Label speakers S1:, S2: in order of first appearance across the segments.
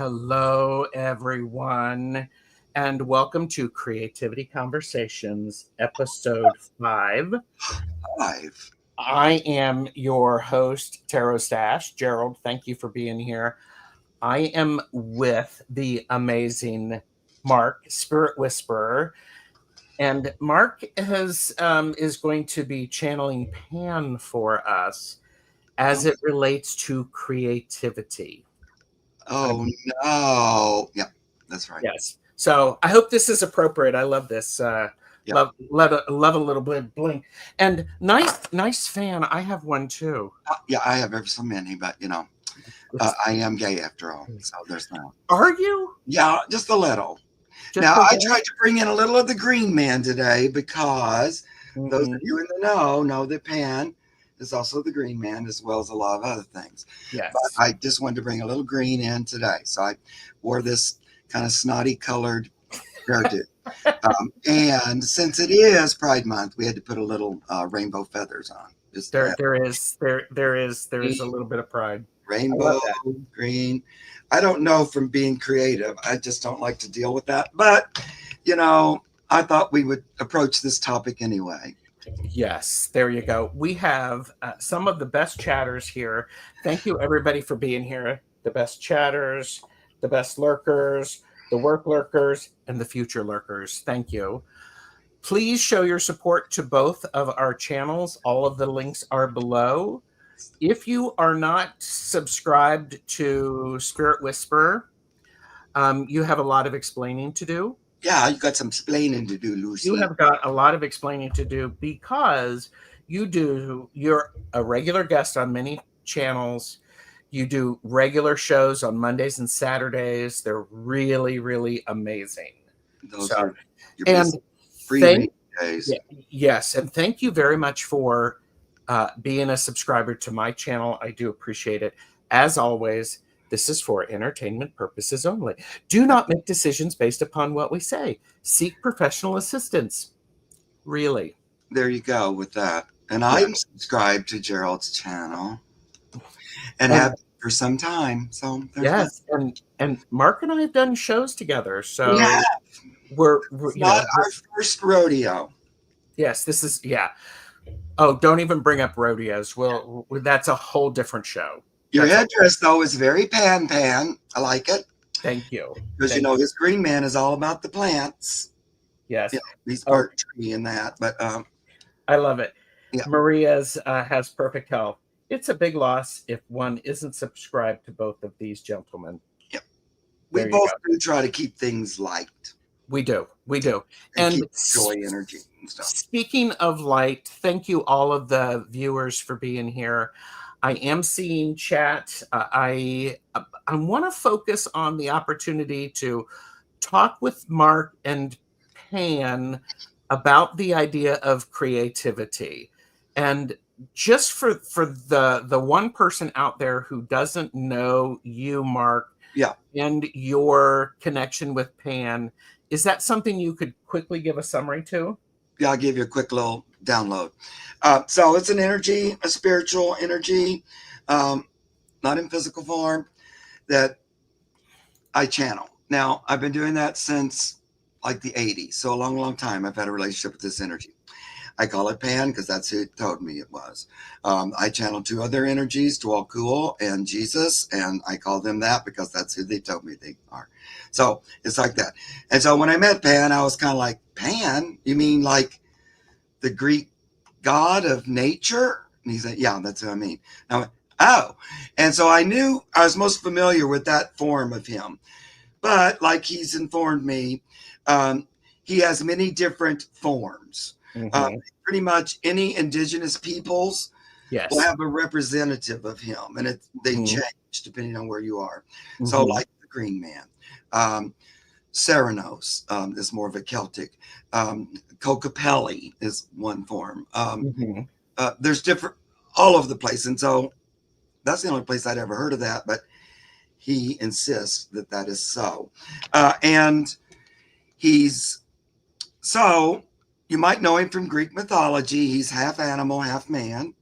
S1: Hello, everyone, and welcome to Creativity Conversations, episode 5.
S2: Five.
S1: I am your host, Tarot Stash. Gerald, thank you for being here. I am with the amazing Mark, Spirit Whisperer, and Mark is going to be channeling Pan for us as it relates to creativity.
S2: Oh no. Yeah, that's right.
S1: Yes. So I hope this is appropriate. I love this.
S2: Yeah.
S1: Love a little bit bling. And nice fan. I have one too.
S2: Yeah, I have ever so many, but I am gay after all. So there's no.
S1: Are you?
S2: Yeah, just a little.
S1: Just
S2: Now
S1: a
S2: I
S1: little?
S2: tried to bring in a little of the green man today because those
S1: Mhm.
S2: of you in the know that Pan is also the green man as well as a lot of other things. But
S1: Yes.
S2: I just wanted to bring a little green in today. So I wore this kind of snotty colored hairdo. And since it is Pride Month, we had to put a little rainbow feathers on. Just to have
S1: There is a little bit of pride. I love
S2: rainbow,
S1: that.
S2: green. I don't know from being creative. I just don't like to deal with that. But, you know, I thought we would approach this topic anyway.
S1: Yes, there you go. We have some of the best chatters here. Thank you, everybody, for being here. The best chatters, the best lurkers, the work lurkers, and the future lurkers. Thank you. Please show your support to both of our channels. All of the links are below. If you are not subscribed to Spirit Whisperer, you have a lot of explaining to do.
S2: Yeah, you got some explaining to do, Lucy.
S1: You have got a lot of explaining to do because you're a regular guest on many channels. You do regular shows on Mondays and Saturdays. They're really, really amazing.
S2: Those
S1: So,
S2: are your
S1: and
S2: free
S1: thank
S2: days.
S1: yes, and thank you very much for being a subscriber to my channel. I do appreciate it. As always, this is for entertainment purposes only. Do not make decisions based upon what we say. Seek professional assistance. Really.
S2: There you go with that. And
S1: Yeah.
S2: I'm subscribed to Gerald's channel and
S1: And
S2: have for some time. So there's that.
S1: yes, and Mark and I have done shows together.
S2: We have.
S1: So we're
S2: It's not our first rodeo.
S1: yes, this is yeah. Oh, don't even bring up rodeos. That's a whole different show.
S2: Your
S1: That's
S2: headdress, though, is very pan. I like it
S1: thank you.
S2: because
S1: Thank
S2: his green man is all about the plants.
S1: yes.
S2: He's
S1: Oh,
S2: part tree in that. But
S1: I love it.
S2: yeah,
S1: Maria's has perfect health. It's a big loss if one isn't subscribed to both of these gentlemen.
S2: yeah. We
S1: There you
S2: both
S1: go.
S2: do try to keep things light
S1: We do.
S2: and
S1: And
S2: keep joy, energy, and stuff.
S1: speaking of light, thank you all of the viewers for being here. I am seeing chat. I want to focus on the opportunity to talk with Mark and Pan about the idea of creativity. And just for the one person out there who doesn't know you, Mark,
S2: Yeah.
S1: and your connection with Pan, is that something you could quickly give a summary to?
S2: Yeah, I'll give you a quick little download. So it's an energy, a spiritual energy, not in physical form, that I channel. Now, I've been doing that since like the 80s. So a long, long time I've had a relationship with this energy. I call it Pan because that's who told me it was. I channel 2 other energies, Djwhal, Khul, and Jesus, and I call them that because that's who they told me they are. So it's like that. And so when I met Pan, I was kind of like, Pan? You mean like the Greek god of nature? And he said, yeah, that's what I mean. And I went, oh. And so I knew I was most familiar with that form of him. But like he's informed me, he has many different forms.
S1: Mhm.
S2: Pretty much any indigenous peoples
S1: Yes.
S2: will have a representative of him, and they
S1: Mhm.
S2: change depending on where you are.
S1: Mhm.
S2: So, like the Green Man, Ceranos is more of a Celtic. Kokopelli is one form.
S1: Mhm.
S2: There's different all over the place, and so that's the only place I'd ever heard of that. But he insists that that is so, and he's so. You might know him from Greek mythology. He's half animal, half man.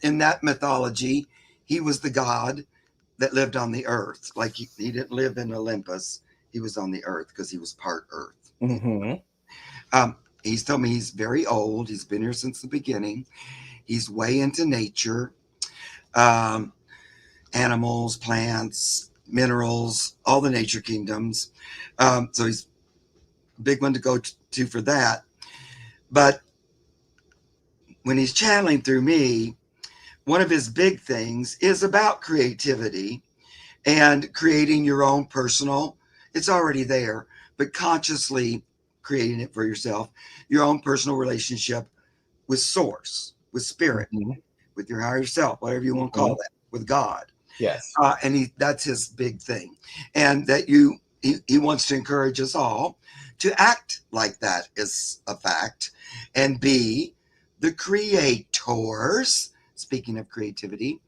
S2: In that mythology, he was the god that lived on the earth. Like he didn't live in Olympus. He was on the earth because he was part earth.
S1: Mm-hmm.
S2: Um, he's told me he's very old. He's been here since the beginning. He's way into nature, um, animals, plants, minerals, all the nature kingdoms. So he's a big one to go to for that. But when he's channeling through me, one of his big things is about creativity and creating your own personal, it's already there, but consciously creating it for yourself, your own personal relationship with source, with spirit,
S1: Mm-hmm.
S2: with your higher self, whatever you want to
S1: Mm-hmm.
S2: call that, with God.
S1: Yes.
S2: And that's his big thing. And that he wants to encourage us all to act like that is a fact and be the creators, speaking of creativity,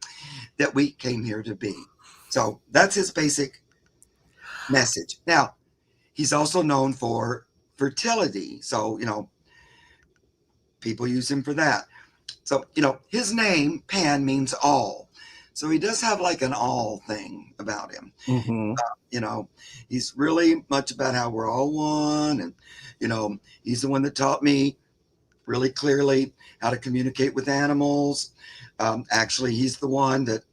S2: that we came here to be. So that's his basic message. Now, he's also known for fertility. So, people use him for that. So, his name, Pan, means all. So he does have like an all thing about him.
S1: Mm-hmm.
S2: You know, he's really much about how we're all one. And, he's the one that taught me really clearly how to communicate with animals. Actually, he's the one that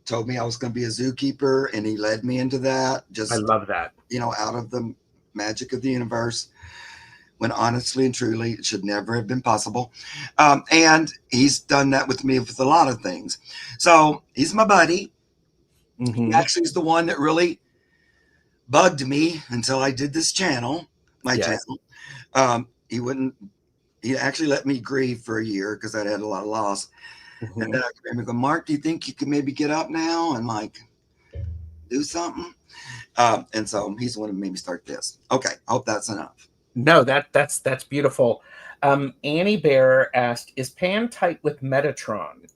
S2: told me I was going to be a zookeeper, and he led me into that
S1: I
S2: just,
S1: love that.
S2: out of the magic of the universe, when honestly and truly it should never have been possible. And he's done that with me with a lot of things. So he's my buddy. He
S1: Mm-hmm.
S2: actually is the one that really bugged me until I did this channel, my
S1: Yes.
S2: channel. He actually let me grieve for a year because I'd had a lot of loss. And
S1: Mm-hmm.
S2: then I came and go, Mark, do you think you can maybe get up now and like do something? And so he's the one who made me start this. Okay, I hope that's enough.
S1: No, that's beautiful. Annie Bear asked, "Is Pan tight with Metatron?"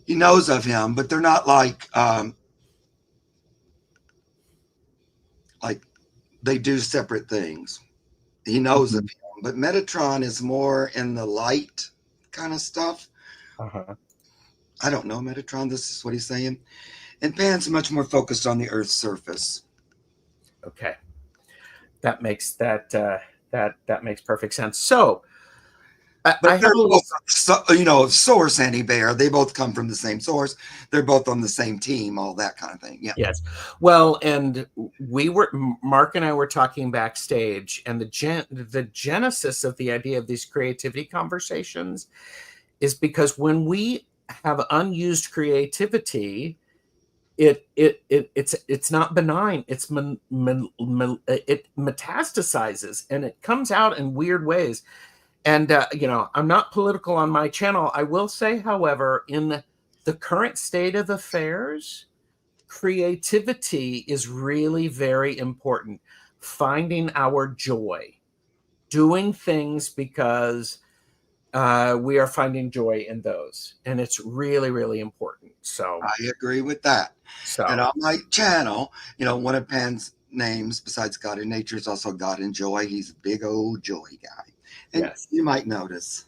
S2: He knows of him, but they're not like they do separate things. He knows of
S1: Mm-hmm.
S2: him, but Metatron is more in the light kind of stuff.
S1: Uh-huh.
S2: I don't know Metatron. This is what he's saying. And Pan's much more focused on the Earth's surface.
S1: Okay, that makes that makes perfect sense. So I
S2: But they're
S1: have a little.
S2: both, source Annie Bear. They both come from the same source. They're both on the same team, all that kind of thing. Yeah.
S1: Yes. Well, and Mark and I were talking backstage, and the genesis of the idea of these creativity conversations is because when we have unused creativity, it's not benign. It metastasizes and it comes out in weird ways. And I'm not political on my channel. I will say, however, in the current state of affairs, creativity is really very important. Finding our joy, doing things because we are finding joy in those, and it's really, really important. So,
S2: I agree with that. And
S1: so
S2: on my channel, one of Pan's names besides God in Nature is also God in Joy. He's a big old joy guy. And
S1: yes,
S2: you might notice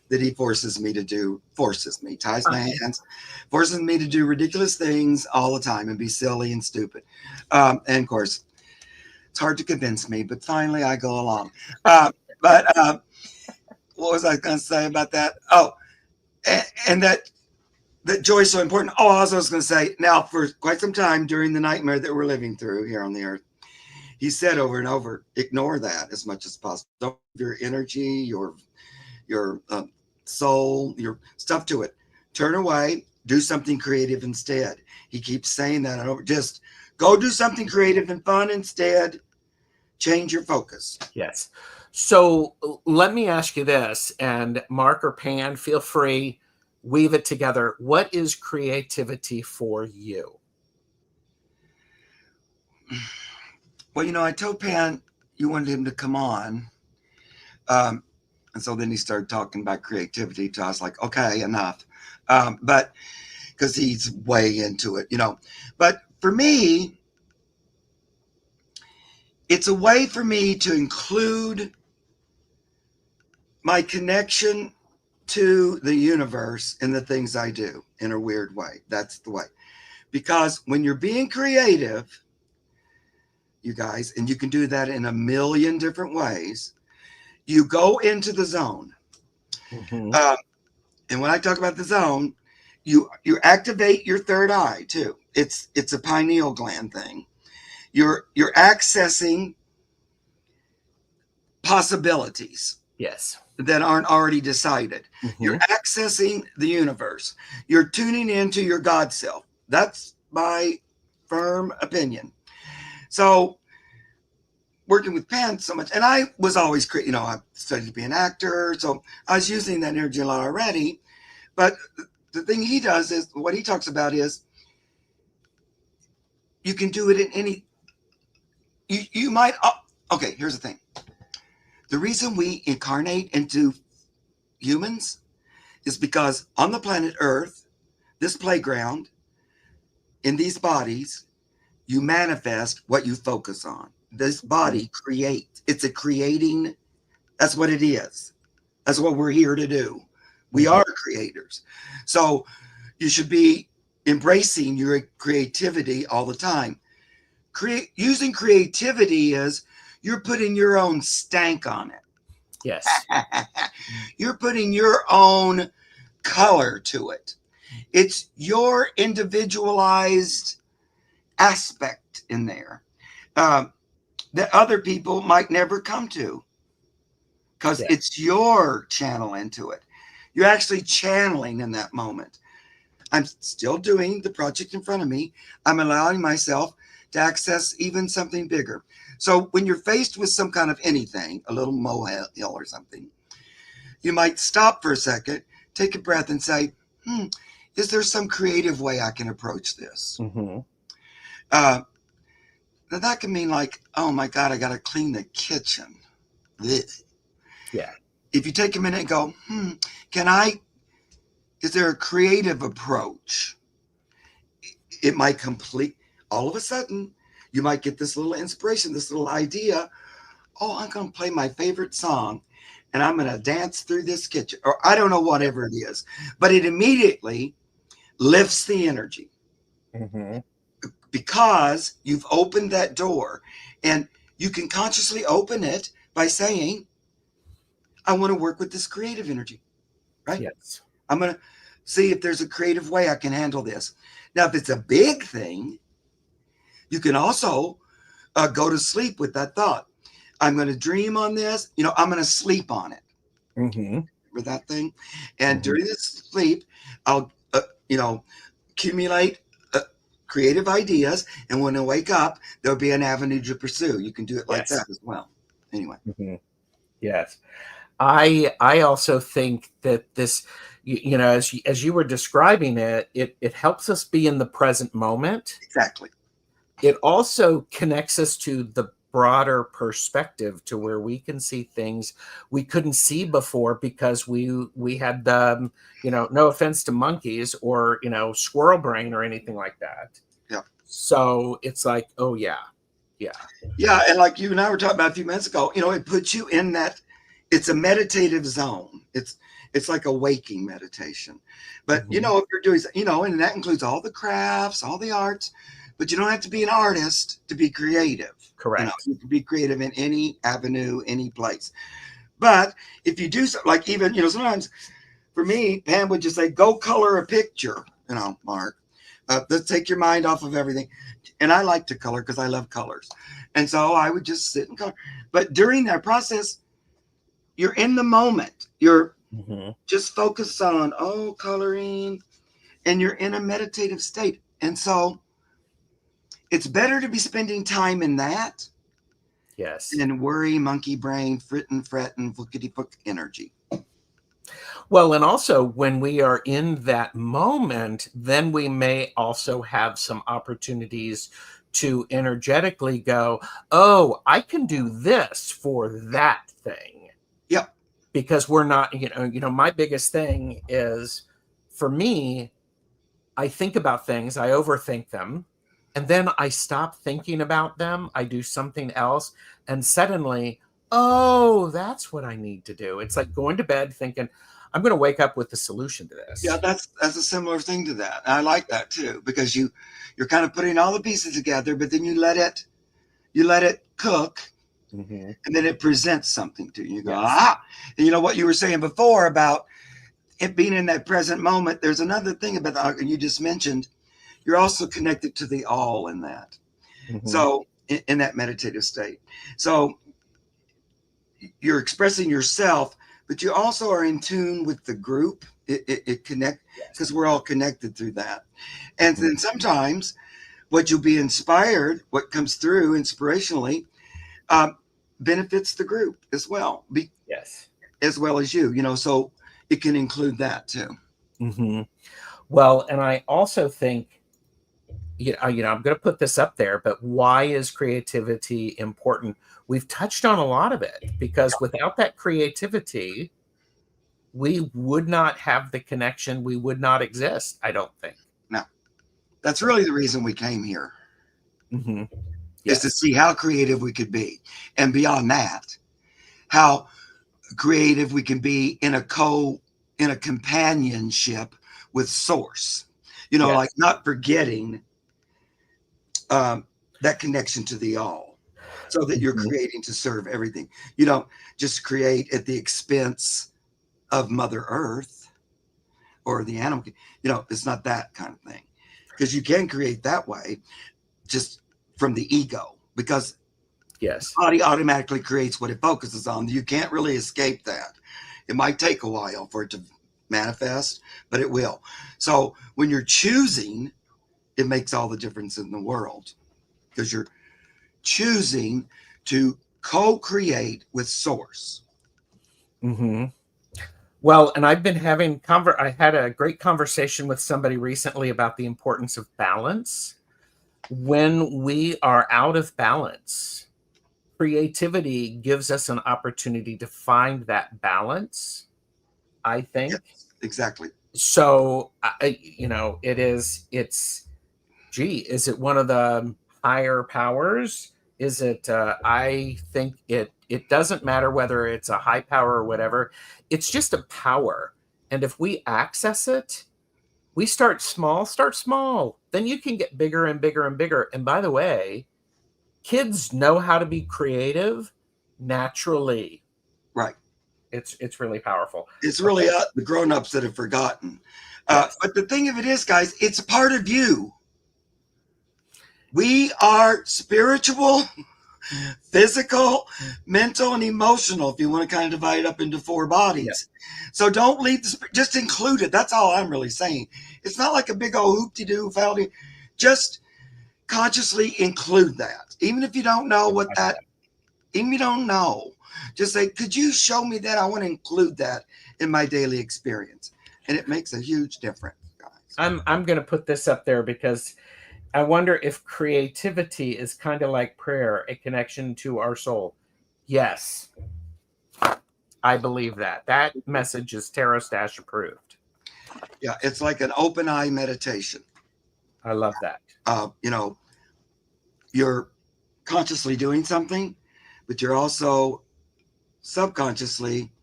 S2: that he ties my hands, forces me to do ridiculous things all the time and be silly and stupid. And of course, it's hard to convince me, but finally I go along. But what was I going to say about that? Oh, and that joy is so important. Oh, I was going to say, now for quite some time during the nightmare that we're living through here on the earth, he said over and over, ignore that as much as possible. Don't give your energy, your soul, your stuff to it. Turn away, do something creative instead. He keeps saying that. And over, just go do something creative and fun instead. Change your focus.
S1: yes. So let me ask you this, and Mark or Pan, feel free, weave it together. What is creativity for you?
S2: Well, I told Pan you wanted him to come on. Um, and so then he started talking about creativity. So I was like, okay, enough. But because he's way into it. But for me, it's a way for me to include my connection to the universe in the things I do in a weird way. That's the way. Because when you're being creative, you guys, and you can do that in a million different ways, you go into the zone.
S1: Mm-hmm.
S2: And when I talk about the zone, you activate your third eye too. It's a pineal gland thing. You're accessing possibilities
S1: Yes.
S2: that aren't already decided. You're
S1: Mm-hmm.
S2: accessing the universe. You're tuning into your God self. That's my firm opinion. So working with Pan so much, and I was always, I studied to be an actor, so I was using that energy a lot already. But the thing he does is, what he talks about is, you can do it in any, you might, okay, here's the thing. The reason we incarnate into humans is because on the planet Earth, this playground, in these bodies, you manifest what you focus on. This body creates. It's a creating, that's what it is. That's what we're here to do. We
S1: Mm-hmm.
S2: are creators. So you should be embracing your creativity all the time. Using creativity is, you're putting your own stank on
S1: Yes.
S2: it. You're putting your own color to it. It's your individualized aspect in there, um, that other people might never come to, because
S1: Yeah.
S2: it's your channel into it. You're actually channeling in that moment. I'm still doing the project in front of me. I'm allowing myself to access even something bigger. So when you're faced with some kind of anything, a little molehill or something, you might stop for a second, take a breath, and say, is there some creative way I can approach this?
S1: Mm-hmm.
S2: Uh, now that can mean like, oh my God, I got to clean the kitchen. Blech.
S1: Yeah.
S2: If you take a minute and go, can I, is there a creative approach? It might complete, all of a sudden, you might get this little inspiration, this little idea. Oh, I'm going to play my favorite song and I'm going to dance through this kitchen. Or I don't know, whatever it is. But it immediately lifts the energy
S1: Mm-hmm.
S2: because you've opened that door. And you can consciously open it by saying, I want to work with this creative energy, right?
S1: Yes.
S2: I'm going to see if there's a creative way I can handle this. Now, if it's a big thing, you can also go to sleep with that thought. I'm going to dream on this. I'm going to sleep on it.
S1: Mm-hmm.
S2: Remember that thing? And
S1: Mm-hmm.
S2: during this sleep, I'll, accumulate creative ideas. And when I wake up, there'll be an avenue to pursue. You can do it like
S1: Yes.
S2: that as well. Anyway.
S1: Mm-hmm. Yes. I also think that this, as you were describing it, it helps us be in the present moment.
S2: Exactly.
S1: It also connects us to the broader perspective, to where we can see things we couldn't see before, because we had the, no offense to monkeys or, squirrel brain or anything like that.
S2: Yeah.
S1: So it's like, oh yeah.
S2: Yeah. And like you and I were talking about a few minutes ago, it puts you in that, it's a meditative zone. It's like a waking meditation. But if
S1: Mm-hmm.
S2: you're doing, and that includes all the crafts, all the arts, but you don't have to be an artist to be creative.
S1: Correct.
S2: You can be creative in any avenue, any place. But if you do, like, even, sometimes for me, Pam would just say, go color a picture, Mark. Let's take your mind off of everything. And I like to color because I love colors. And so I would just sit and color. But during that process, you're in the moment. You're
S1: Mm-hmm.
S2: just focused on, coloring, and you're in a meditative state. And so it's better to be spending time in that
S1: Yes.
S2: than worry, monkey brain, frittin', frettin', flickety flick energy.
S1: Well, and also when we are in that moment, then we may also have some opportunities to energetically go, oh, I can do this for that thing.
S2: Yep.
S1: Because we're not, my biggest thing is, for me, I think about things, I overthink them, and then I stop thinking about them. I do something else, and suddenly, oh, that's what I need to do. It's like going to bed thinking, I'm going to wake up with the solution to this.
S2: Yeah, that's a similar thing to that. And I like that too, because you're kind of putting all the pieces together, but then you let it cook, and then it presents something to you. You go,
S1: Yes.
S2: And you know what you were saying before about it being in that present moment. There's another thing about that, and you just mentioned, you're also connected to the all in that. So in that meditative state. So you're expressing yourself, but you also are in tune with the group. It connect, because we're all connected through that. And then sometimes what you'll be inspired, what comes through inspirationally, benefits the group as well.
S1: Yes.
S2: As well as you, so it can include that too.
S1: Well, and I also think, I'm going to put this up there, but why is creativity important? We've touched on a lot of it, because without that creativity, we would not have the connection. We would not exist, I don't think.
S2: No, that's really the reason we came here, is to
S1: Yes.
S2: see how creative we could be. And beyond that, how creative we can be in a companionship with source, like not forgetting that connection to the all, so that you're creating to serve everything. You don't just create at the expense of Mother Earth or the animal. It's not that kind of thing, because you can create that way just from the ego, because
S1: Yes.
S2: the body automatically creates what it focuses on. You can't really escape that. It might take a while for it to manifest, but it will. So when you're choosing, it makes all the difference in the world, because you're choosing to co-create with source.
S1: Well, and I've been having I had a great conversation with somebody recently about the importance of balance. When we are out of balance, creativity gives us an opportunity to find that balance, I think.
S2: Yes, exactly.
S1: So, is it one of the higher powers? Is it, I think it doesn't matter whether it's a high power or whatever. It's just a power. And if we access it, we start small. Then you can get bigger and bigger and bigger. And by the way, kids know how to be creative naturally.
S2: Right.
S1: It's really powerful.
S2: It's really the grown-ups that have forgotten.
S1: Yes.
S2: But the thing of it is, guys, it's a part of you. We are spiritual, physical, mental, and emotional, if you want to kind of divide it up into 4 bodies. So don't leave just include it. That's all I'm really saying. It's not like a big old hoop-de-doo fallacy. Just consciously include that. Even if you don't know what that, even if you don't know, just say, could you show me that? I want to include that in my daily experience. And it makes a huge difference, guys.
S1: I'm going to put this up there because I wonder if creativity is kind of like prayer, a connection to our soul. Yes, I believe that. That message is Tarot Stash approved.
S2: Yeah, it's like an open eye meditation.
S1: I love that.
S2: You're consciously doing something, but you're also subconsciously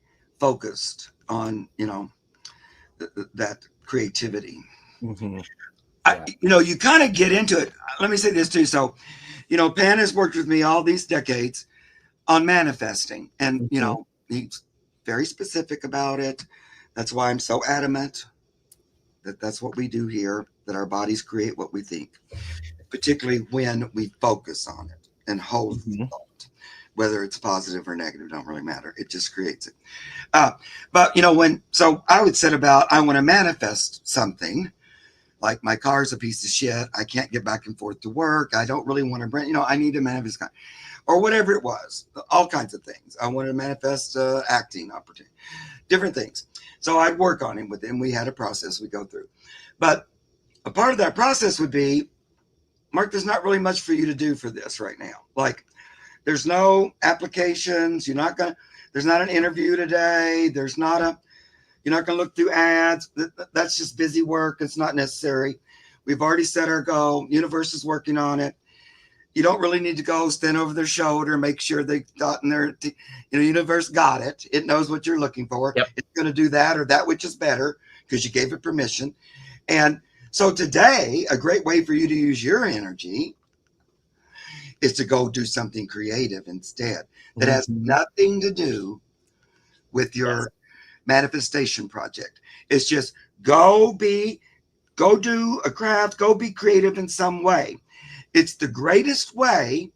S2: focused on, that creativity. You kind of get into it. Let me say this too. So, Pan has worked with me all these decades on manifesting, and he's very specific about it. That's why I'm so adamant that that's what we do here, that our bodies create what we think, particularly when we focus on it and hold the thought, whether it's positive or negative, don't really matter. It just creates it. But so I would set about, I want to manifest something. Like, my car's a piece of shit. I can't get back and forth to work. I don't really want to rent. I need to manifest, or whatever it was. All kinds of things. I wanted to manifest acting opportunity, different things. So I'd work on him with him. We had a process we go through. But a part of that process would be, Mark, there's not really much for you to do for this right now. Like, there's no applications. There's not an interview today. You're not going to look through ads. That's just busy work. It's not necessary. We've already set our goal. Universe is working on it. You don't really need to go stand over their shoulder, make sure they thought in their, universe got it. It knows what you're looking for.
S1: Yep.
S2: It's going to do that or that which is better because you gave it permission. And so today, a great way for you to use your energy is to go do something creative instead that has
S1: Mm-hmm.
S2: nothing to do with
S1: Yes.
S2: your manifestation project. It's just go do a craft, go be creative in some way. It's the greatest way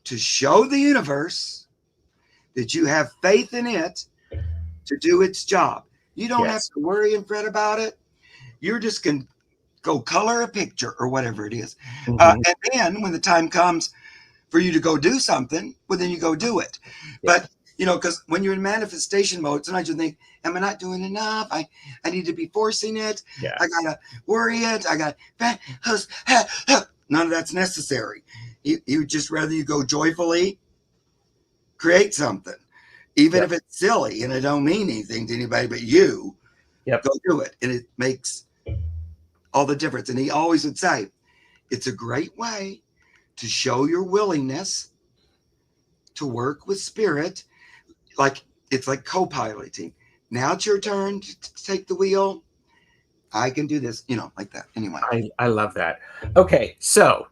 S2: to show the universe that you have faith in it to do its job. You don't have
S1: Yes.
S2: to worry and fret about it. You're just going to go color a picture or whatever it is.
S1: Mm-hmm.
S2: And then when the time comes for you to go do something, well, then you go do it.
S1: Yeah.
S2: But, because when you're in manifestation mode, sometimes you think, am I not doing enough? I need to be forcing it. I
S1: Yes.
S2: got to worry it. I got none of that's necessary. You just rather you go joyfully create something, even
S1: Yep.
S2: if it's silly and it don't mean anything to anybody but you.
S1: Yep.
S2: Go do it, and it makes all the difference. And he always would say, it's a great way to show your willingness to work with spirit. Like it's like co-piloting. Now it's your turn to take the wheel. I can do this, like that. Anyway.
S1: I love that. Okay, so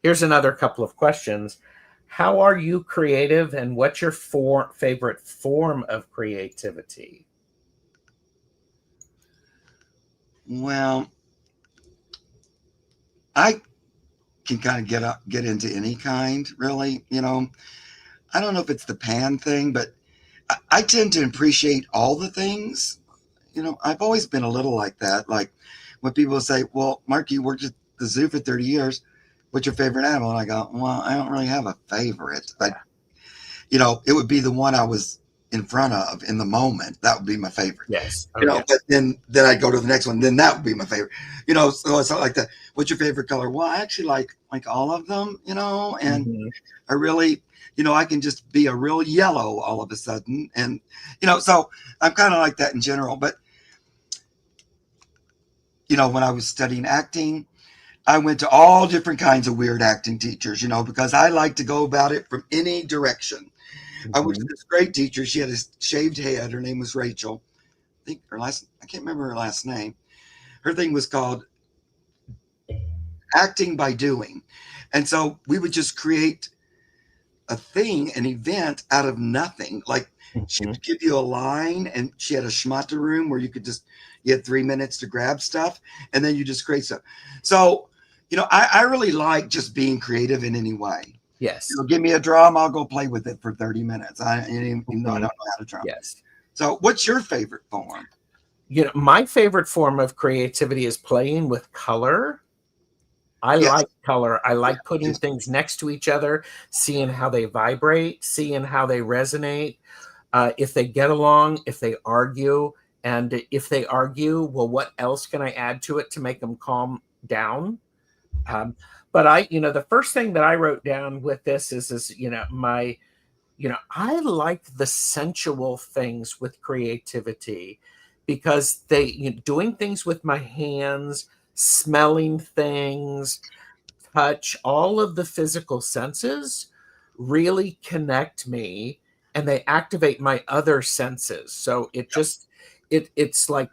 S1: here's another couple of questions. How are you creative, and what's your favorite form of creativity?
S2: Well, I can kind of get into any kind, really. I don't know if it's the pan thing, but I tend to appreciate all the things. I've always been a little like that. Like when people say, well, Mark, you worked at the zoo for 30 years. What's your favorite animal? And I go, well, I don't really have a favorite. But,
S1: Yeah.
S2: it would be the one I was in front of in the moment. That would be my favorite.
S1: Yes. Oh,
S2: But
S1: yes.
S2: then I go to the next one. Then that would be my favorite. So it's not like that. What's your favorite color? Well, I actually like all of them, and
S1: Mm-hmm.
S2: I really, I can just be a real yellow all of a sudden. And, so I'm kind of like that in general. But, when I was studying acting, I went to all different kinds of weird acting teachers, because I like to go about it from any direction. I went to
S1: Mm-hmm.
S2: this great teacher. She had a shaved head. Her name was Rachel. I can't remember her last name. Her thing was called acting by doing. And so we would just create a thing, an event out of nothing. Like she
S1: Mm-hmm.
S2: would give you a line and she had a schmata room where you had 3 minutes to grab stuff and then you just create stuff. So, I really like just being creative in any way.
S1: Yes.
S2: Give me a drum, I'll go play with it for 30 minutes. Even though I don't
S1: Mm-hmm.
S2: know how to drum.
S1: Yes.
S2: So what's your favorite form?
S1: My favorite form of creativity is playing with color. I
S2: Yes.
S1: like color. I
S2: Yeah.
S1: like putting things next to each other, seeing how they vibrate, seeing how they resonate, if they get along, if they argue, and if they argue, well, what else can I add to it to make them calm down? Um, but the first thing that I wrote down with this is I like the sensual things with creativity because doing things with my hands, smelling things, touch, all of the physical senses really connect me and they activate my other senses. So it's like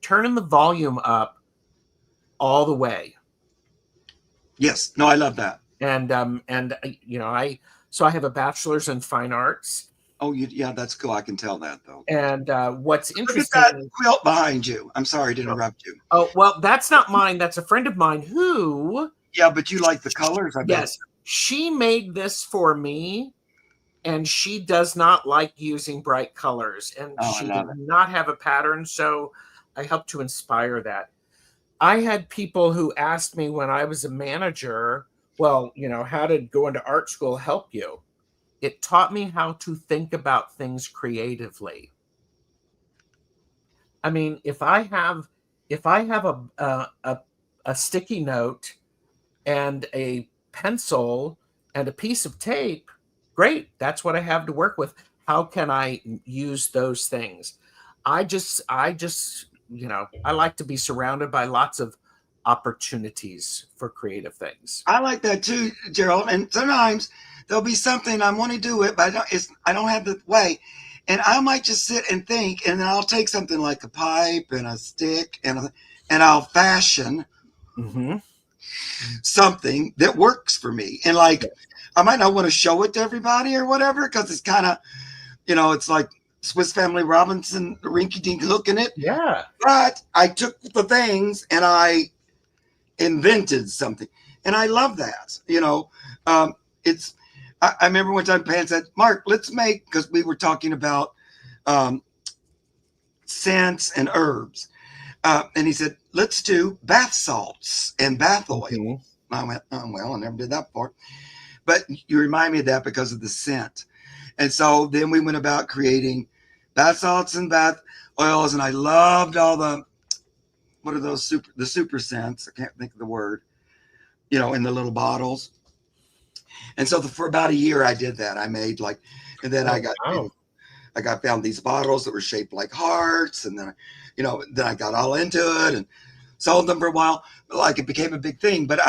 S1: turning the volume up all the way.
S2: Yes. No, I love that.
S1: I have a bachelor's in fine arts.
S2: Oh, yeah, that's cool. I can tell that though.
S1: And what's
S2: Look at that
S1: interesting,
S2: quilt behind you. I'm sorry to
S1: oh,
S2: interrupt you.
S1: oh, well, that's not mine. That's a friend of mine who,
S2: Yeah, but you like the colors, I bet.
S1: yes, she made this for me, and she does not like using bright colors, and
S2: Oh, I
S1: she does
S2: love it.
S1: not have a pattern. So I helped to inspire that. I had people who asked me when I was a manager, well, how did going to art school help you? It taught me how to think about things creatively. I mean, if I have a sticky note and a pencil and a piece of tape, great. That's what I have to work with. How can I use those things? I like to be surrounded by lots of opportunities for creative things.
S2: I like that too, Gerald. And sometimes there'll be something I want to do it, but I don't have the way. And I might just sit and think, and then I'll take something like a pipe and a stick, and I'll fashion
S1: Mm-hmm.
S2: something that works for me. And like, I might not want to show it to everybody or whatever, because it's kind of, it's like Swiss Family Robinson, rinky dink hooking it.
S1: Yeah.
S2: But I took the things and I invented something. And I love that. It's, I remember one time Pan said, Mark, let's make, because we were talking about um, scents and herbs. And he said, let's do bath salts and bath oil.
S1: Mm-hmm.
S2: I went, oh, well, I never did that before. But you remind me of that because of the scent. And so then we went about creating bath salts and bath oils. And I loved all what are those the super scents? I can't think of the word, in the little bottles. And so for about a year, I did that. I made and then
S1: Wow.
S2: I found these bottles that were shaped like hearts. And then, then I got all into it and sold them for a while. Like it became a big thing, but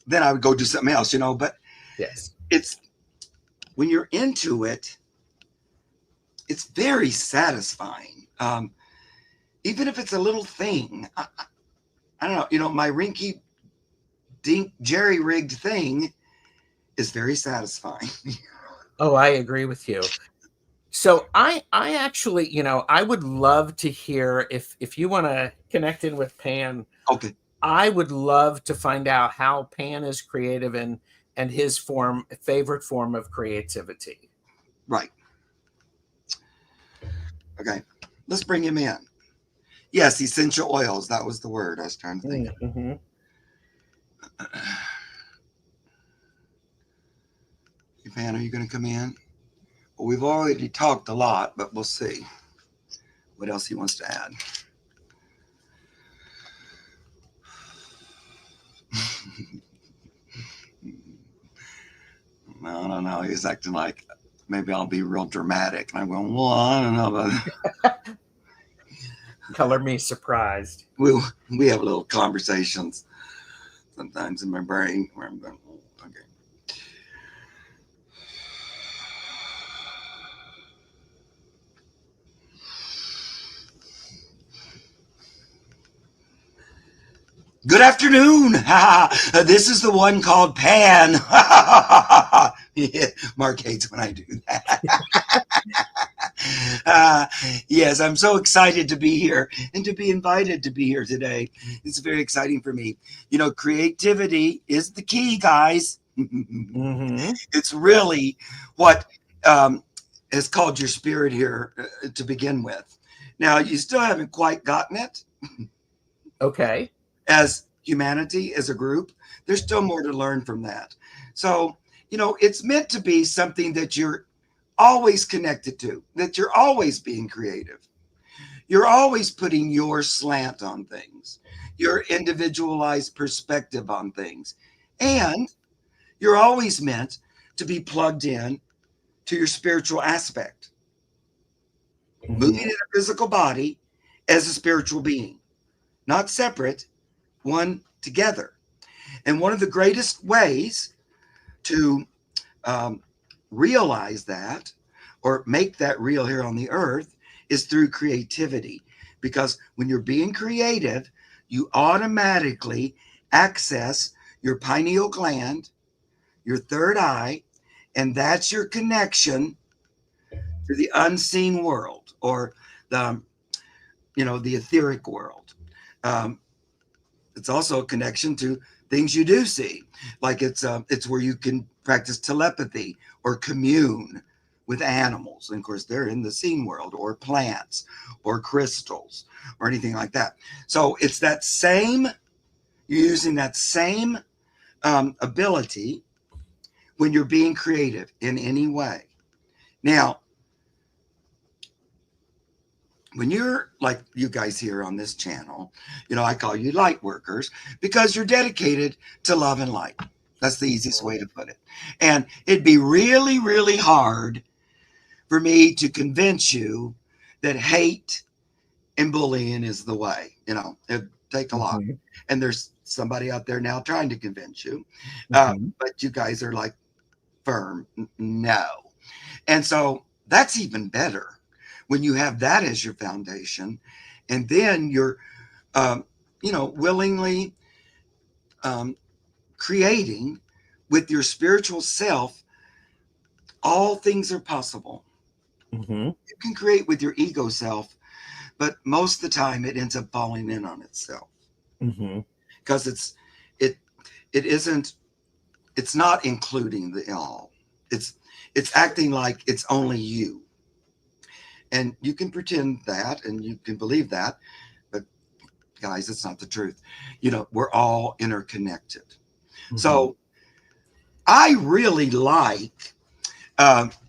S2: then I would go do something else, but
S1: Yes.
S2: it's, when you're into it, it's very satisfying. Even if it's a little thing, I don't know, my rinky dink jerry rigged thing is very satisfying.
S1: Oh, I agree with you. So I actually, I would love to hear if you want to connect in with Pan.
S2: Okay.
S1: I would love to find out how Pan is creative and his favorite form of creativity.
S2: Right. Okay. Let's bring him in. Yes, essential oils. That was the word I was trying to think of.
S1: Mm-hmm.
S2: Pan, are you going to come in? Well, we've already talked a lot, but we'll see what else he wants to add. I don't know. He's acting like maybe I'll be real dramatic. And I'm going, well, I don't know about that.
S1: Color me surprised.
S2: We have little conversations sometimes in my brain where I'm going, oh, okay. Good afternoon. This is the one called Pan. Yeah, Mark hates when I do that. Yes, I'm so excited to be here and to be invited to be here today. It's very exciting for me. Creativity is the key, guys.
S1: Mm-hmm.
S2: It's really what has called your spirit here to begin with. Now, you still haven't quite gotten it.
S1: Okay.
S2: As humanity, as a group, there's still more to learn from that. So, it's meant to be something that you're always connected to, that you're always being creative. You're always putting your slant on things, your individualized perspective on things. And you're always meant to be plugged in to your spiritual aspect,
S1: Mm-hmm.
S2: moving in a physical body as a spiritual being, not separate, one together. And one of the greatest ways to realize that or make that real here on the earth is through creativity. Because when you're being creative, you automatically access your pineal gland, your third eye, and that's your connection to the unseen world or the etheric world. It's also a connection to things you do see, like it's where you can practice telepathy or commune with animals. And of course, they're in the seen world, or plants, or crystals, or anything like that. So it's that same, you're using that same ability when you're being creative in any way. Now, when you're like you guys here on this channel, I call you light workers because you're dedicated to love and light. That's the easiest way to put it. And it'd be really, really hard for me to convince you that hate and bullying is the way. take a lot.
S1: Mm-hmm.
S2: And there's somebody out there now trying to convince you.
S1: Mm-hmm.
S2: But you guys are like firm, no. And so that's even better when you have that as your foundation. And then you're, um, willingly um, creating with your spiritual self. All things are possible.
S1: Mm-hmm.
S2: You can create with your ego self, but most of the time it ends up falling in on itself
S1: Mm-hmm.
S2: because it it isn't it's not including the all. It's it's acting like it's only you. And you can pretend that and you can believe that, but guys, it's not the truth. We're all interconnected.
S1: Mm-hmm.
S2: So I really like,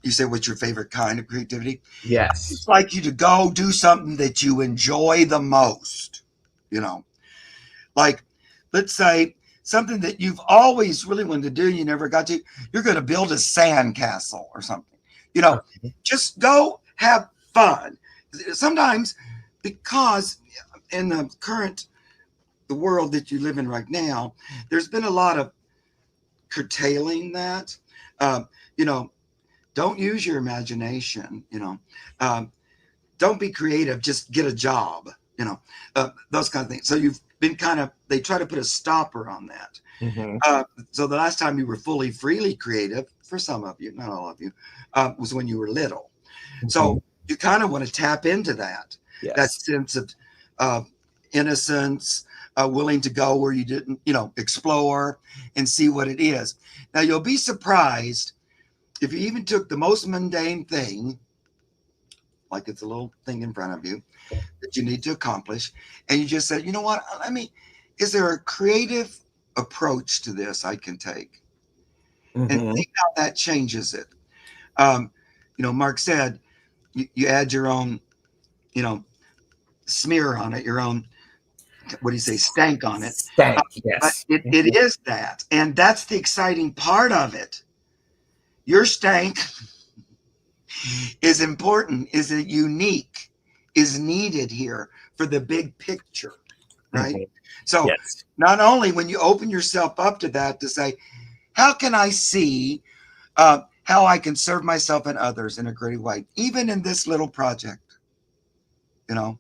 S2: you say, what's your favorite kind of creativity?
S1: Yes.
S2: It's like you to go do something that you enjoy the most. You know, like, let's say something that you've always really wanted to do, you never got to. You're going to build a sand castle or something. You know,
S1: Okay.
S2: just go have fun. Sometimes, because in the world that you live in right now, there's been a lot of curtailing that. Um, you know, don't use your imagination. Um, don't be creative. Just get a job. Those kind of things. So you've been they try to put a stopper on that.
S1: Mm-hmm.
S2: So the last time you were freely creative, for some of you, not all of you, was when you were little.
S1: Mm-hmm.
S2: So you kind of want to tap into that
S1: Yes.
S2: sense of uh, innocence, willing to go where you didn't, explore and see what it is. Now you'll be surprised if you even took the most mundane thing, like it's a little thing in front of you that you need to accomplish, and you just said, you know what? Is there a creative approach to this I can take? And
S1: Mm-hmm.
S2: see how that changes it. Um, Mark said you add your own, you know, smear on it, your own, what do you say, stank on it. Uh,
S1: Stank.
S2: but
S1: Yes.
S2: it is that. And that's the exciting part of it. Your stank is important, is it unique, is needed here for the big picture, right?
S1: Mm-hmm.
S2: So
S1: Yes.
S2: not only when you open yourself up to that to say, how can I see how I can serve myself and others in a great way, even in this little project, you know?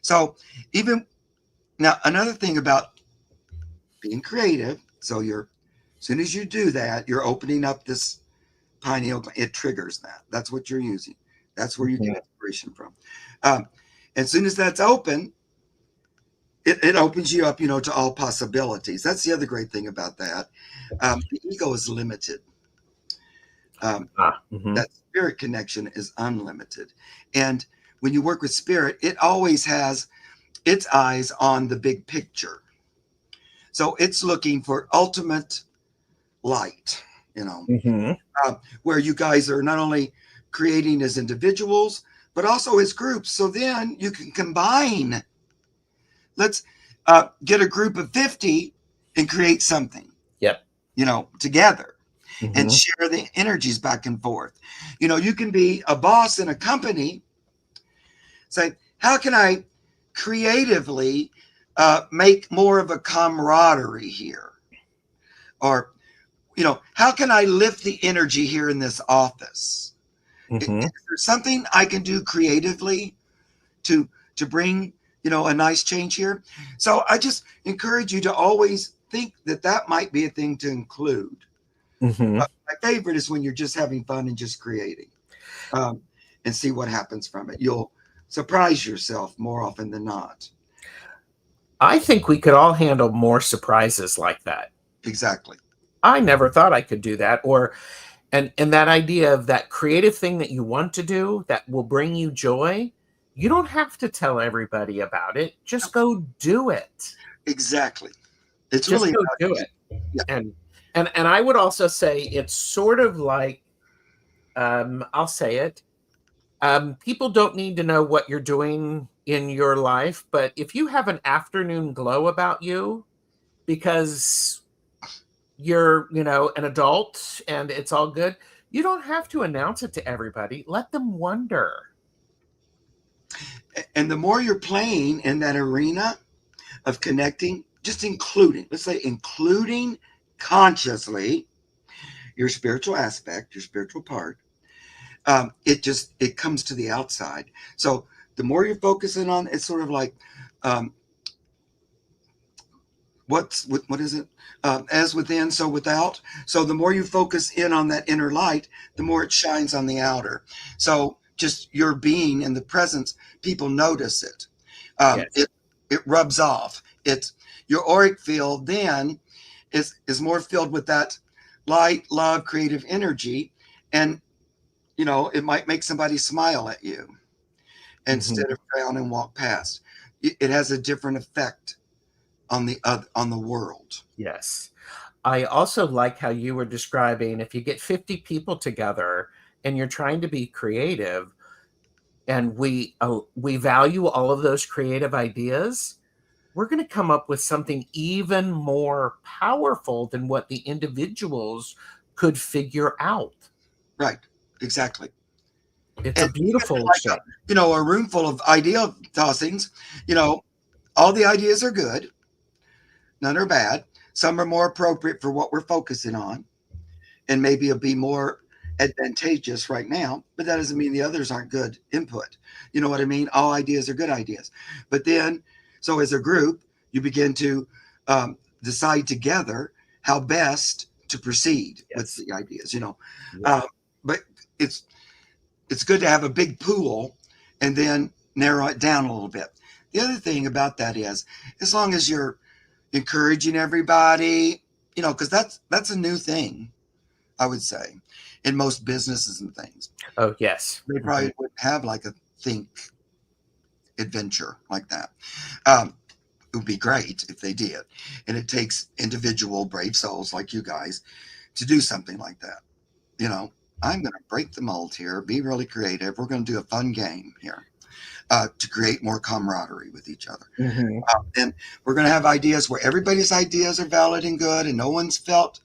S2: So even now, another thing about being creative, so as soon as you do that, you're opening up this pineal gland. It triggers that. That's what you're using. That's where you
S1: Mm-hmm.
S2: get inspiration from. Um, as soon as that's open, it opens you up, to all possibilities. That's the other great thing about that. The ego is limited. Um,
S1: Ah. Mm-hmm.
S2: that spirit connection is unlimited. And when you work with spirit, it always has its eyes on the big picture. So it's looking for ultimate light, you know,
S1: Mm-hmm.
S2: where you guys are not only creating as individuals, but also as groups. So then you can combine. Let's get a group of 50 and create something,
S1: Yep.
S2: together and
S1: Mm-hmm.
S2: share the energies back and forth. You can be a boss in a company, say, how can I creatively make more of a camaraderie here? Or, how can I lift the energy here in this office? Is
S1: Mm-hmm.
S2: there something I can do creatively to bring a nice change here? So I just encourage you to always think that might be a thing to include.
S1: Mm-hmm.
S2: My favorite is when you're just having fun and just creating, um, and see what happens from it. You'll surprise yourself more often than not.
S1: I think we could all handle more surprises like that.
S2: Exactly.
S1: I never thought I could do that. And that idea of that creative thing that you want to do that will bring you joy, you don't have to tell everybody about it. Just go do it.
S2: Exactly. It's
S1: Just
S2: really
S1: go
S2: about
S1: do
S2: you.
S1: it.
S2: Yeah.
S1: And I would also say it's sort of like, I'll say it. People don't need to know what you're doing in your life, but if you have an afternoon glow about you because you're, an adult and it's all good, you don't have to announce it to everybody. Let them wonder.
S2: And the more you're playing in that arena of connecting, just including, let's say, including consciously your spiritual aspect, your spiritual part, it comes to the outside. So the more you're focusing on, it's sort of like, um, what is it? As within, so without. So the more you focus in on that inner light, the more it shines on the outer. So just your being in the presence, people notice it.
S1: Yes.
S2: It rubs off. It's your auric field then is more filled with that light, love, creative energy, and it might make somebody smile at you
S1: Hmm.
S2: instead of frown and walk past. It has a different effect on the world.
S1: Yes. I also like how you were describing if you get 50 people together and you're trying to be creative, and we value all of those creative ideas, we're going to come up with something even more powerful than what the individuals could figure out.
S2: Right, exactly.
S1: It's a
S2: And even
S1: beautiful
S2: like
S1: exchange.
S2: a room full of idea tossings, you know, all the ideas are good, none are bad. Some are more appropriate for what we're focusing on, and maybe it'll be more advantageous right now, but that doesn't mean the others aren't good input. You know what I mean? All ideas are good ideas. But then, so as a group, you begin to decide together how best to proceed with
S1: Yes.
S2: the ideas.
S1: Yeah.
S2: Uh, but it's it's good to have a big pool and then narrow it down a little bit. The other thing about that is, as long as you're encouraging everybody, because that's a new thing, I would say, in most businesses and things.
S1: Oh, yes.
S2: They
S1: Hmm.
S2: probably wouldn't have like a think adventure like that. Um, it would be great if they did. And it takes individual brave souls like you guys to do something like that. You know, I'm going to break the mold here, be really creative. We're going to do a fun game here to create more camaraderie with each other.
S1: Hmm.
S2: And we're going to have ideas where everybody's ideas are valid and good, and no one's felt,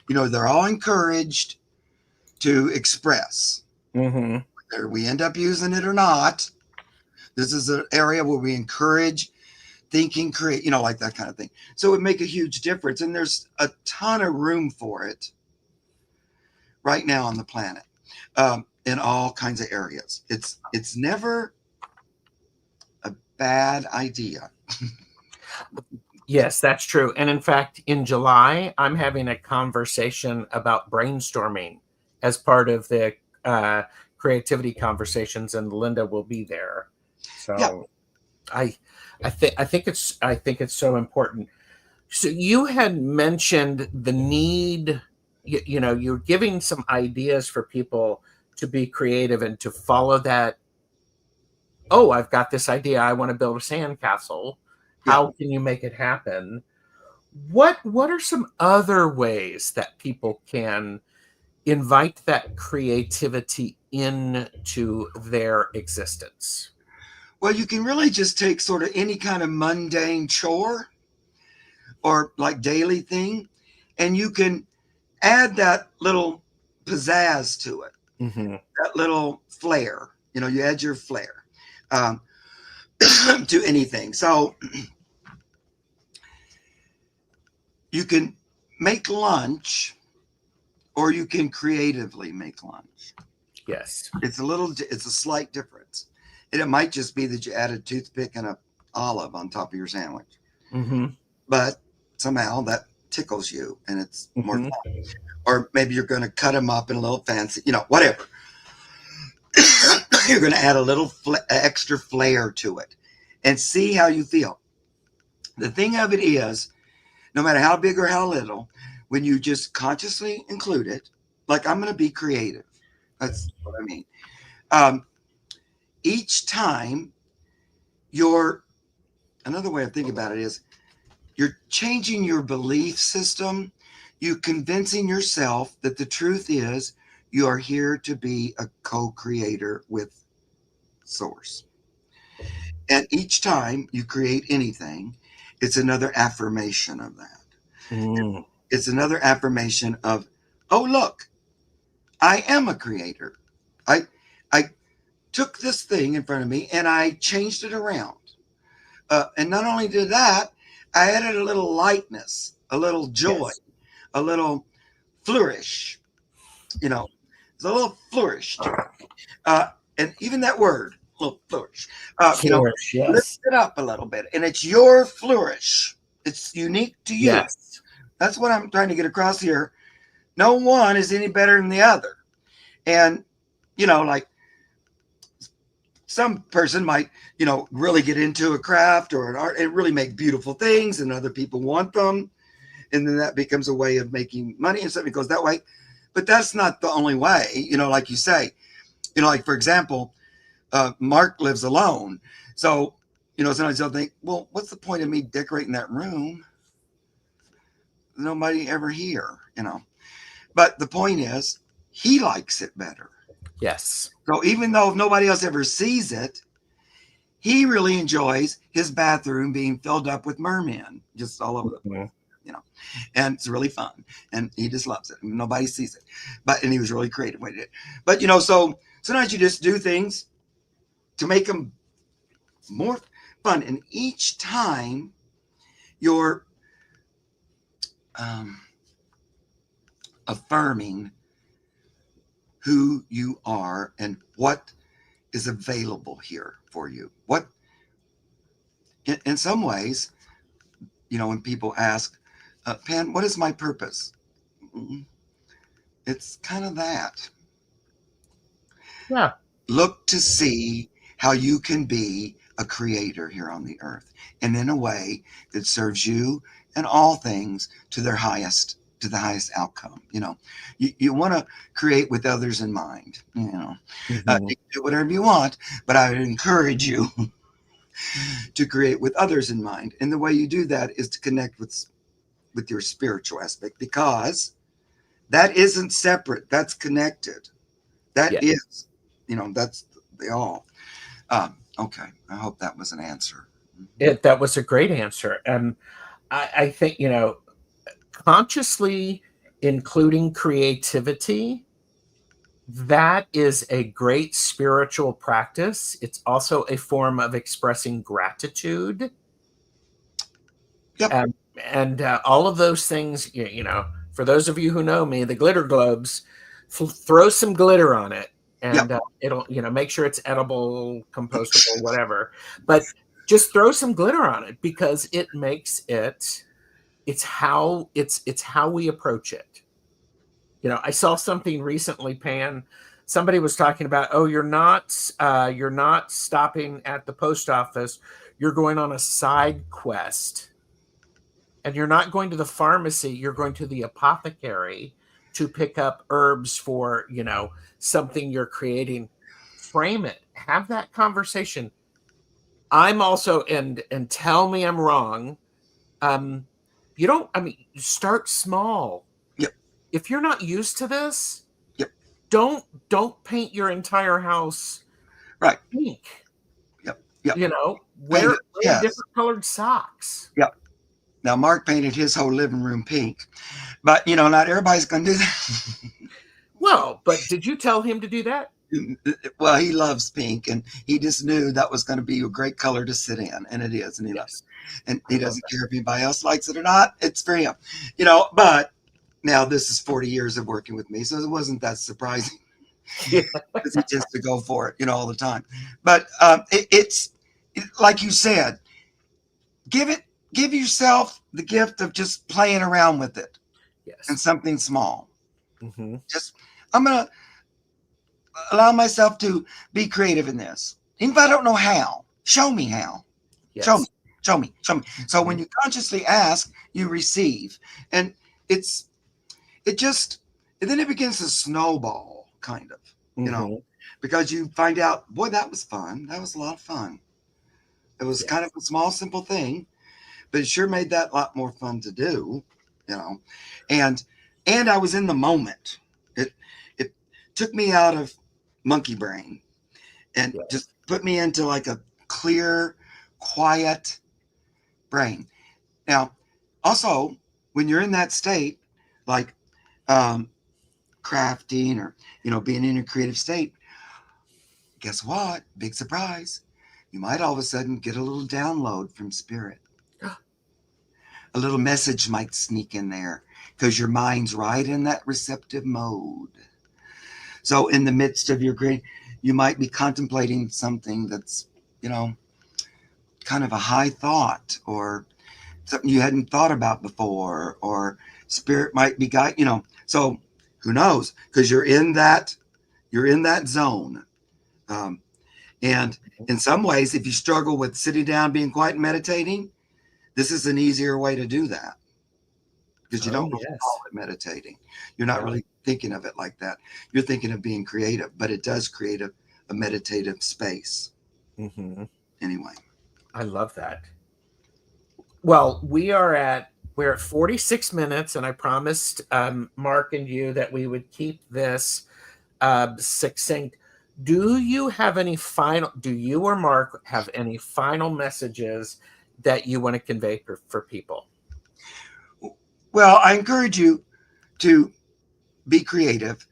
S2: they're all encouraged to express.
S1: Hmm.
S2: Whether we end up using it or not, this is an area where we encourage thinking, create, like that kind of thing. So it would make a huge difference. And there's a ton of room for it right now on the planet in all kinds of areas. It's never a bad idea.
S1: Yes, that's true. And in fact, in July, I'm having a conversation about brainstorming as part of the uh, creativity conversations, and Linda will be there.
S2: Yeah.
S1: So I, I think it's so important. So you had mentioned the need. You're giving some ideas for people to be creative and to follow that. Oh, I've got this idea. I want to build a sandcastle.
S2: Yeah.
S1: How can you make it happen? What are some other ways that people can invite that creativity into their existence?
S2: Well, you can really just take sort of any kind of mundane chore or like daily thing, and you can add that little pizzazz to it,
S1: Hmm.
S2: that little flair. You add your flair um, to anything. So you can make lunch, or you can creatively make lunch.
S1: Yes.
S2: It's a slight difference, and it might just be that you add a toothpick and a olive on top of your sandwich,
S1: Hmm.
S2: but somehow that tickles you, and it's more
S1: Hmm.
S2: fun. Or maybe you're going to cut them up in a little fancy, whatever. You're going to add a little extra flair to it and see how you feel. The thing of it is, no matter how big or how little, when you just consciously include it, like I'm going to be creative. That's what I mean. Um, each time you're, another way of thinking about it is you're changing your belief system. You convincing yourself that the truth is you are here to be a co-creator with source. And each time you create anything, it's another affirmation of that.
S1: Mm.
S2: It's another affirmation of, oh, look, I am a creator. I took this thing in front of me and I changed it around. And not only did that, I added a little lightness, a little joy,
S1: Yes.
S2: a little flourish. You know, it's a little flourish to it. Uh, and even that word, a little flourish,
S1: Flourish.
S2: lift
S1: Yes.
S2: it up a little bit. And it's your flourish. It's unique to you.
S1: Yes.
S2: That's what I'm trying to get across here. No one is any better than the other. And, like some person might, really get into a craft or an art and really make beautiful things, and other people want them. And then that becomes a way of making money, and something goes that way. But that's not the only way, like you say, like, for example, Mark lives alone. So, sometimes they'll think, well, what's the point of me decorating that room? Nobody ever here. But the point is, he likes it better.
S1: Yes.
S2: So even though nobody else ever sees it, he really enjoys his bathroom being filled up with mermen just all over the place,
S1: Mhm.
S2: you know, and it's really fun. And he just loves it. Nobody sees it, and he was really creative when he did it. But, so sometimes you just do things to make them more fun. And each time you're um, affirming who you are and what is available here for you. What, in some ways, when people ask, Pan, what is my purpose? It's kind of that.
S1: Yeah.
S2: Look to see how you can be a creator here on the earth, and in a way that serves you and all things to the highest outcome. You want to create with others in mind.
S1: Mhm.
S2: You can do whatever you want, but I would encourage you to create with others in mind. And the way you do that is to connect with your spiritual aspect, because that isn't separate. That's connected. That
S1: Yeah.
S2: is, that's the all. Okay. I hope that was an answer.
S1: That was a great answer. And I think, consciously including creativity, that is a great spiritual practice. It's also a form of expressing gratitude.
S2: Yep.
S1: Um, and all of those things, for those of you who know me, the glitter globes, throw some glitter on it,
S2: Yep.
S1: and it'll, make sure it's edible, compostable, whatever. But just throw some glitter on it, because it makes it. It's how we approach it. I saw something recently, Pan. Somebody was talking about, oh, you're not stopping at the post office. You're going on a side quest, and you're not going to the pharmacy. You're going to the apothecary to pick up herbs for, something you're creating. Frame it. Have that conversation. I'm also, and tell me I'm wrong. Um, you don't. I mean, start small.
S2: Yep.
S1: If you're not used to this,
S2: Yep.
S1: don't paint your entire house
S2: Right.
S1: pink.
S2: Yep. Yep.
S1: Wear
S2: Painted.
S1: wear
S2: Yes.
S1: different colored socks.
S2: Yep. Now, Mark painted his whole living room pink, but not everybody's going to do that.
S1: Well, but did you tell him to do that?
S2: Well, he loves pink, and he just knew that was going to be a great color to sit in, and it is, and he loves
S1: Yes,
S2: it. And
S1: I
S2: he
S1: love
S2: doesn't care if anybody else likes it or not. It's for him, But now this is 40 years of working with me, so it wasn't that surprising
S1: that.
S2: because he tends to go for it, all the time. But it's like you said, give yourself the gift of just playing around with it and
S1: Yes.
S2: something small.
S1: Hmm.
S2: Just, I'm gonna allow myself to be creative in this. Even if I don't know how, show me how. Show me,
S1: Yes.
S2: show me, show me. So
S1: Mhm.
S2: when you consciously ask, you receive. And it's it just and then it begins to snowball, kind of,
S1: Mhm.
S2: because you find out, boy, that was fun. That was a lot of fun. It was kind of
S1: Yes.
S2: a small, simple thing, but it sure made that a lot more fun to do, you know. And I was in the moment. It took me out of monkey brain and just
S1: Yes.
S2: put me into like a clear, quiet brain. Now, also, when you're in that state, like um, crafting or being in a creative state, guess what? Big surprise. You might all of a sudden get a little download from spirit. a little message might sneak in there because your mind's right in that receptive mode. So in the midst of your great, you might be contemplating something that's, you know, kind of a high thought or something you hadn't thought about before, or spirit might be guide, you know. So who knows? Because you're in that zone. Um, and in some ways, if you struggle with sitting down, being quiet, and meditating, this is an easier way to do that because you
S1: Oh,
S2: don't really call
S1: yes.
S2: it meditating. You're not
S1: Yeah.
S2: really thinking of it like that. You're thinking of being creative, but it does create a meditative space.
S1: Hmm.
S2: Anyway,
S1: I love that. Well, we're at 46 minutes, and I promised Mark and you that we would keep this succinct. Do you or Mark have any final messages that you want to convey for people?
S2: well, I encourage you to be creative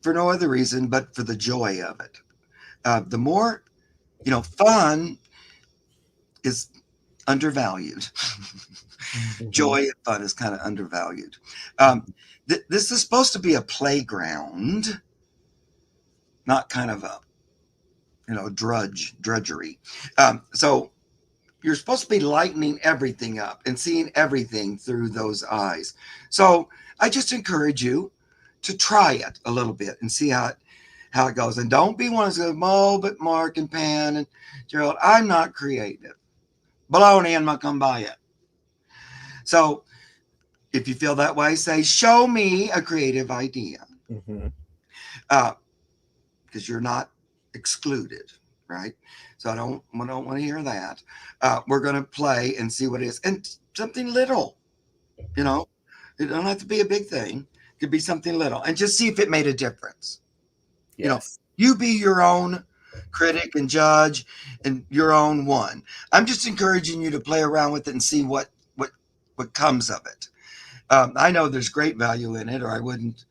S2: for no other reason but for the joy of it. The more, you know, fun is undervalued.
S1: Hmm.
S2: Joy and fun is kind of undervalued. Um,
S1: Hmm.
S2: this is supposed to be a playground, not kind of a, you know, drudgery. So you're supposed to be lightening everything up and seeing everything through those eyes. So I just encourage you to try it a little bit and see how it goes. And don't be one of those, oh, but Mark and Pan and Gerald, I'm not creative. Baloney and Makumbaya. So if you feel that way, say, show me a creative idea.
S1: Hmm.
S2: Uh, because you're not excluded, right? So I don't want to hear that. We're going to play and see what it is, and something little, you know. It don't have to be a big thing. It could be something little, and just see if it made a difference. You know,
S1: Yes.
S2: you be your own critic and judge, and your own one. I'm just encouraging you to play around with it and see what comes of it. I know there's great value in it, or I wouldn't,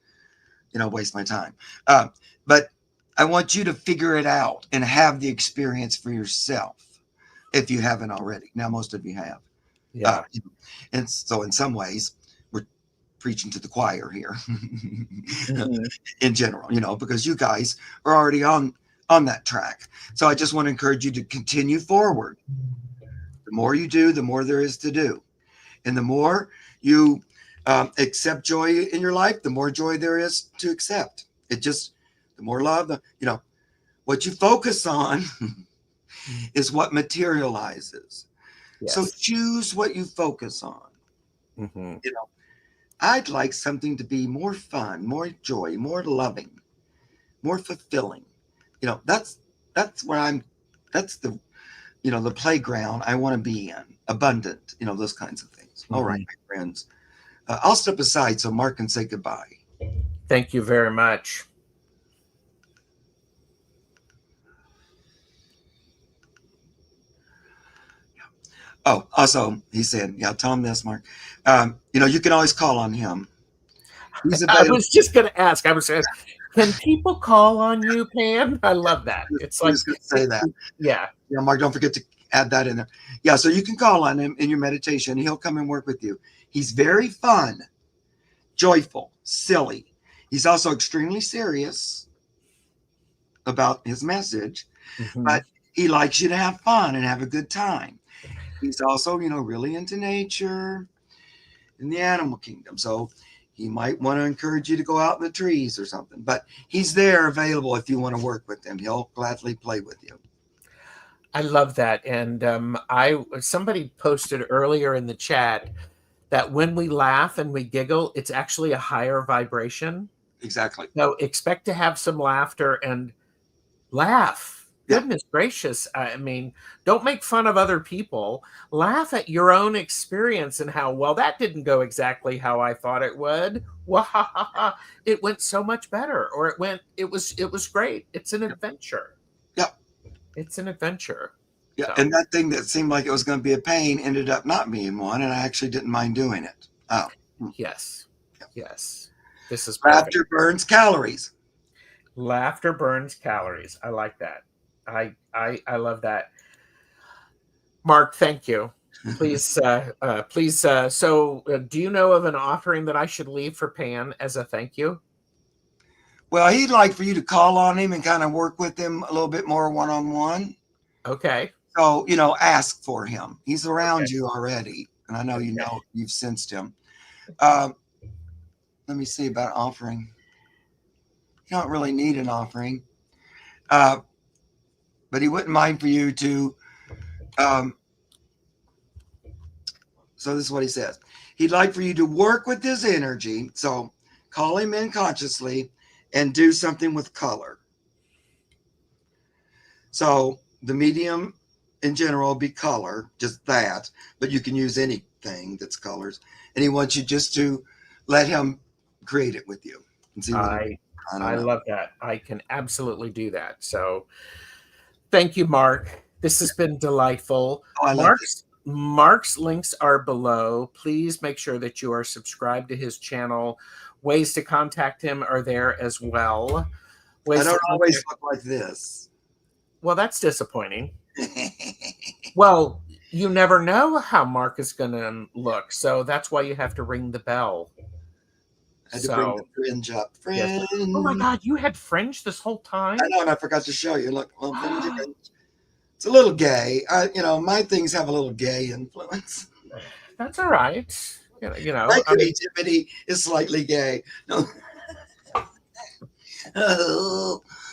S2: you know, waste my time. Uh, but I want you to figure it out and have the experience for yourself if you haven't already. Now, most of you have. Uh,
S1: Yeah.
S2: and so, in some ways, we're preaching to the choir here
S1: Hmm.
S2: in general, you know, because you guys are already on that track. So I just want to encourage you to continue forward. The more you do, the more there is to do. And the more you accept joy in your life, the more joy there is to accept. It just, the more love, you know, what you focus on is what materializes. So
S1: Yes.
S2: choose what you focus on.
S1: Hmm.
S2: You know, I'd like something to be more fun, more joy, more loving, more fulfilling. You know, that's where that's the, you know, the playground I want to be in, abundant, you know, those kinds of things. All right,
S1: Hmm.
S2: my friends. I'll step aside so Mark can say goodbye.
S1: Thank you very much.
S2: Oh, also, he said, yeah, tell him this, Mark. You know, you can always call on him. He's
S1: I
S2: available.
S1: was just going to ask. I was saying, can people call on you, Pam? I love that. It's
S2: I'm
S1: like,
S2: just going to say that.
S1: yeah.
S2: Yeah, Mark, don't forget to add that in there. Yeah, so you can call on him in your meditation. He'll come and work with you. He's very fun, joyful, silly. He's also extremely serious about his message,
S1: Hmm.
S2: but he likes you to have fun and have a good time. He's also, you know, really into nature in the animal kingdom. So he might want to encourage you to go out in the trees or something. But he's there available if you want to work with him. He'll gladly play with you.
S1: I love that. And I somebody posted earlier in the chat that when we laugh and we giggle, it's actually a higher vibration.
S2: Exactly.
S1: So expect to have some laughter and laugh.
S2: Yeah.
S1: Goodness gracious. I mean, don't make fun of other people. Laugh at your own experience and how, well, that didn't go exactly how I thought it would. Wahaha. It went so much better. Or it was great. It's an
S2: Yeah.
S1: adventure.
S2: Yeah.
S1: It's an adventure.
S2: Yeah.
S1: So
S2: And that thing that seemed like it was going to be a pain ended up not being one. And I actually didn't mind doing it. Oh.
S1: yes.
S2: Yeah.
S1: Yes. This is perfect.
S2: Laughter burns calories.
S1: Laughter burns calories. I like that. I love that. Mark, thank you. Please, please. Do you know of an offering that I should leave for Pan as a thank you?
S2: Well, he'd like for you to call on him and kind of work with him a little bit more one on one.
S1: Okay.
S2: So, ask for him. He's around
S1: Okay.
S2: you already. And I know
S1: Okay.
S2: you've sensed him. Let me see about offering. You don't really need an offering. But he wouldn't mind for you to. So this is what he says. He'd like for you to work with his energy. So call him in consciously and do something with color. So the medium in general will be color, just that, but you can use anything that's colors. And he wants you just to let him create it with you and see what I don't
S1: I
S2: know.
S1: love that. I can absolutely do that. So thank you, Mark. This has been delightful.
S2: Oh, I love it.
S1: Mark's links are below. Please make sure that you are subscribed to his channel. Ways to contact him are there as well.
S2: I
S1: Ways
S2: don't
S1: to
S2: always
S1: contact.
S2: look like this.
S1: Well, that's disappointing. Well, you never know how Mark is going to look, so that's why you have to ring the bell.
S2: I had to bring the fringe up.
S1: Yes.
S2: Fringe.
S1: Oh my God, you had fringe this whole time?
S2: I know, and I forgot to show you. Look, well, fringe. It's a little gay. My things have a little gay influence.
S1: That's all right.
S2: My creativity is slightly gay. No.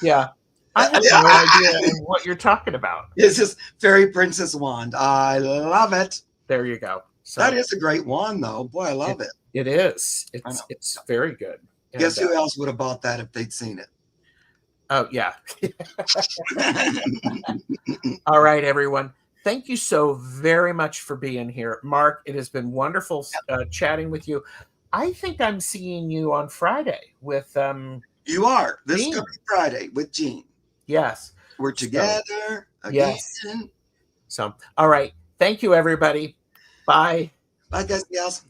S1: Yeah. I have no idea what you're talking about.
S2: It's just fairy princess wand. I love it.
S1: There you go. So
S2: That is a great wand, though. Boy, I love it.
S1: It is. It's very good.
S2: Guess who else would have bought that if they'd seen it?
S1: Oh, yeah. All right, everyone. Thank you so very much for being here. Mark, it has been wonderful chatting with you. I think I'm seeing you on Friday with
S2: You are this
S1: Jean.
S2: coming Friday with Jean.
S1: Yes.
S2: We're together again.
S1: Yes. So, all right. Thank you, everybody. Bye.
S2: Bye, guys, gals.